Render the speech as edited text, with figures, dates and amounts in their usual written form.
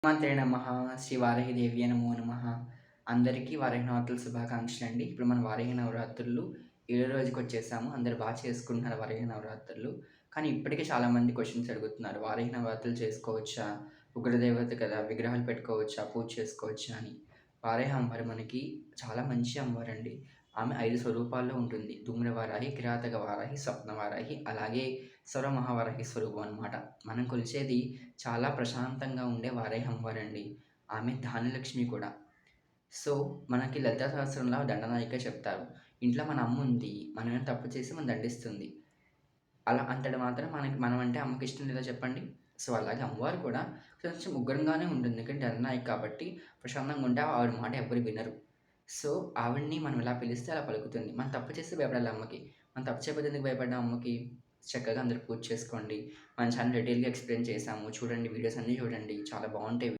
మాత్రే నమః. శ్రీ వారాహిదేవ్యై నమో నమః. అందరికీ వారాహి నవరాత్రుల శుభాకాంక్షలండి. ఇప్పుడు మన వారాహి నవరాత్రులు ఏడో రోజుకొచ్చేసాము. అందరూ చేసుకుంటున్నారు వారాహి నవరాత్రులు. కానీ ఇప్పటికే చాలామంది క్వెషన్స్ అడుగుతున్నారు. వారాహి నవరాత్రులు చేసుకోవచ్చా? ఉగ్రదేవత కదా! విగ్రహాలు పెట్టుకోవచ్చా? పూజ చేసుకోవచ్చా అని. వారాహి అమ్మవారు మనకి చాలా మంచి అమ్మవారండి. ఆమె 5 స్వరూపాల్లో ఉంటుంది. ధూమ్ర వారాహి, కిరాతక వారాహి, స్వప్న వారాహి, అలాగే సర్వ మహావారాహి స్వరూపం అనమాట. మనం కొలిచేది చాలా ప్రశాంతంగా ఉండే వారాహి అమ్మవారండి. ఆమె ధాన్యలక్ష్మి కూడా. సో, మనకి లలితా సహస్రంలో దండనాయిక చెప్తారు. ఇంట్లో మన అమ్ముంది. మనమేమైనా తప్పు చేసి మనని దండిస్తుంది. అలా అంతటి మాత్రాన మనమంటే అమ్మకిష్టం లేదా చెప్పండి? సో, అలాగే అమ్మవారు కూడా కొంచెం ఉగ్రంగానే ఉంటుంది. ఎందుకంటే దండనాయిక కాబట్టి ప్రశాంతంగా ఉంటే ఆవిడ మాట ఎవ్వరు వినరు. సో, ఆవిడని మనం ఎలా పిలిస్తే అలా పలుకుతుంది. మనం తప్పు చేస్తే భయపడాలి అమ్మకి. మనం తప్పు చేయకపోతే ఎందుకు భయపడ్డాం అమ్మకి? చక్కగా అందరూ పూజ చేసుకోండి. మన ఛానెల్ డీటెయిల్‌గా ఎక్స్‌ప్లెయిన్ చేశాము. చూడండి వీడియోస్ అన్నీ చూడండి. చాలా బావుంటాయి.